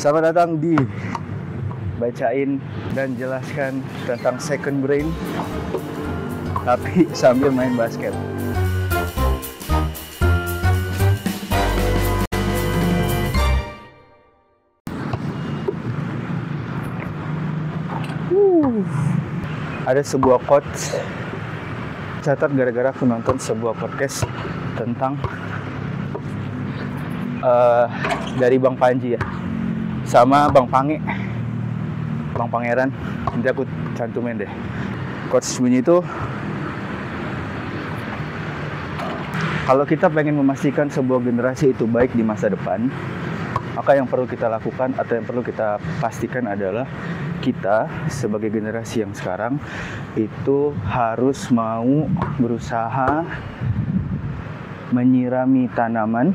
Selamat datang di Bacain dan Jelaskan tentang Second Brain, tapi sambil main basket. Ada sebuah quotes, catat gara-gara aku nonton sebuah podcast tentang dari Bang Panji ya, sama Bang Pangeran. Nanti aku cantumin deh. Quotes bunyi itu, kalau kita pengen memastikan sebuah generasi itu baik di masa depan, maka yang perlu kita lakukan atau yang perlu kita pastikan adalah kita sebagai generasi yang sekarang itu harus mau berusaha menyirami tanaman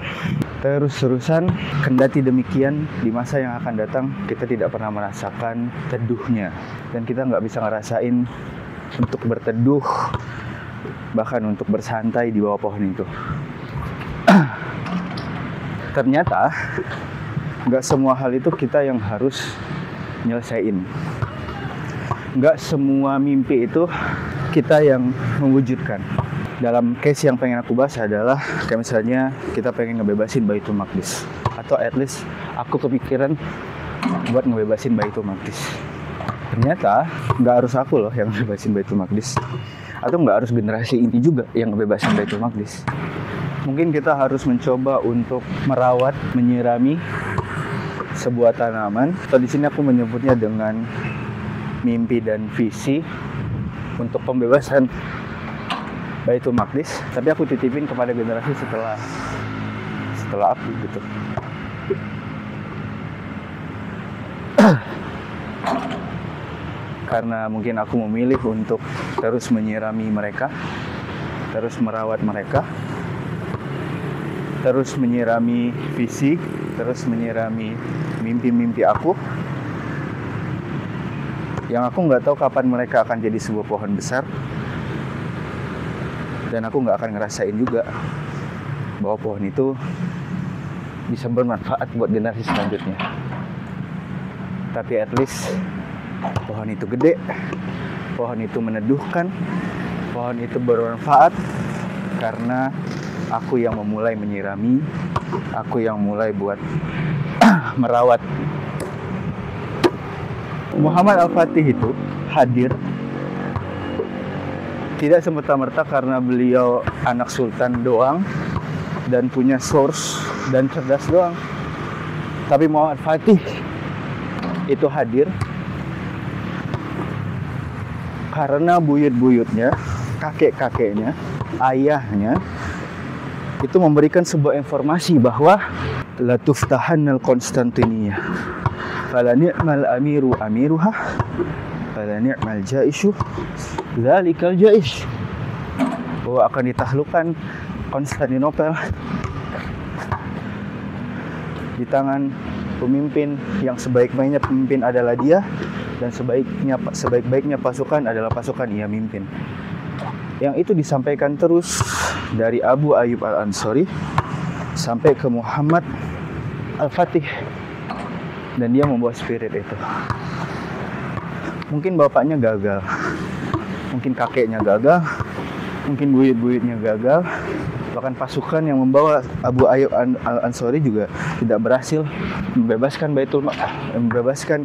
terus-terusan. Kendati demikian, di masa yang akan datang kita tidak pernah merasakan teduhnya, dan kita nggak bisa ngerasain untuk berteduh, bahkan untuk bersantai di bawah pohon itu. Ternyata nggak semua hal itu kita yang harus nyelesain. Nggak semua mimpi itu kita yang mewujudkan. Dalam case yang pengen aku bahas adalah kayak misalnya kita pengen ngebebasin Baitul Maqdis, atau at least aku kepikiran buat ngebebasin Baitul Maqdis. Ternyata nggak harus aku loh yang ngebebasin Baitul Maqdis, atau nggak harus generasi ini juga yang ngebebasin Baitul Maqdis. Mungkin kita harus mencoba untuk merawat, menyirami sebuah tanaman, atau di sini aku menyebutnya dengan mimpi dan visi untuk pembebasan Baitul Maqdis, tapi aku titipin kepada generasi setelah aku gitu. Karena mungkin aku memilih untuk terus menyirami mereka, terus merawat mereka, terus menyirami visi, terus menyirami mimpi-mimpi aku, yang aku nggak tahu kapan mereka akan jadi sebuah pohon besar. Dan aku nggak akan ngerasain juga bahwa pohon itu bisa bermanfaat buat generasi selanjutnya. Tapi at least pohon itu gede, pohon itu meneduhkan, pohon itu bermanfaat karena aku yang memulai menyirami, aku yang mulai buat merawat. Muhammad Al-Fatih itu hadir tidak semata-merta karena beliau anak sultan doang dan punya source dan cerdas doang. Tapi Muhammad Fatih itu hadir karena buyut-buyutnya, kakek-kakeknya, ayahnya itu memberikan sebuah informasi bahwa la tuftahannal Konstantiniyah fala ni'mal amiru amiruha fala ni'mal jaishu dzalikal jaish, bahwa akan ditaklukkan Konstantinopel di tangan pemimpin yang sebaik-baiknya pemimpin adalah dia, dan sebaik-baiknya pasukan adalah pasukan ia mimpin. Yang itu disampaikan terus dari Abu Ayyub Al-Ansari sampai ke Muhammad Al-Fatih, dan dia membawa spirit itu. Mungkin bapaknya gagal, mungkin kakeknya gagal, mungkin buyut-buyutnya gagal, bahkan pasukan yang membawa Abu Ayyub Al-Ansari juga tidak berhasil membebaskan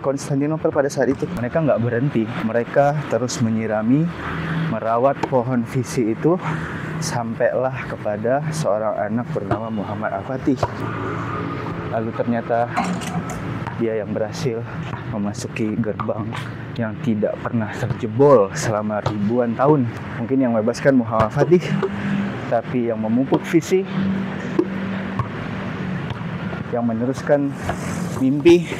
Konstantinopel pada saat itu. Mereka nggak berhenti, mereka terus menyirami, merawat pohon visi itu, sampailah kepada seorang anak bernama Muhammad Al-Fatih. Lalu ternyata dia yang berhasil memasuki gerbang yang tidak pernah terjebol selama ribuan tahun. Mungkin yang membebaskan Muhammad Fatih, tapi yang memupuk visi, yang meneruskan mimpi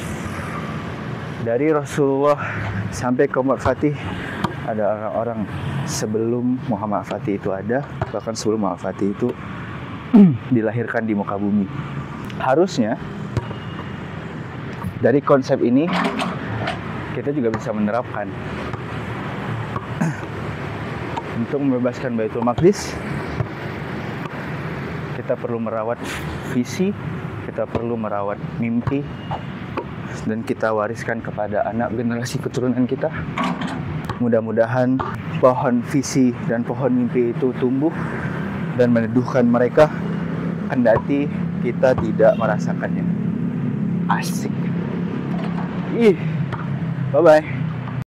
dari Rasulullah sampai ke Muhammad Fatih ada orang-orang sebelum Muhammad Fatih itu ada, bahkan sebelum Muhammad Fatih itu dilahirkan di muka bumi. Harusnya dari konsep ini kita juga bisa menerapkan untuk membebaskan Baitul Maqdis. Kita perlu merawat visi, kita perlu merawat mimpi, dan kita wariskan kepada anak generasi keturunan kita. Mudah-mudahan pohon visi dan pohon mimpi itu tumbuh dan meneduhkan mereka, kendati kita tidak merasakannya. Asik. Bye-bye.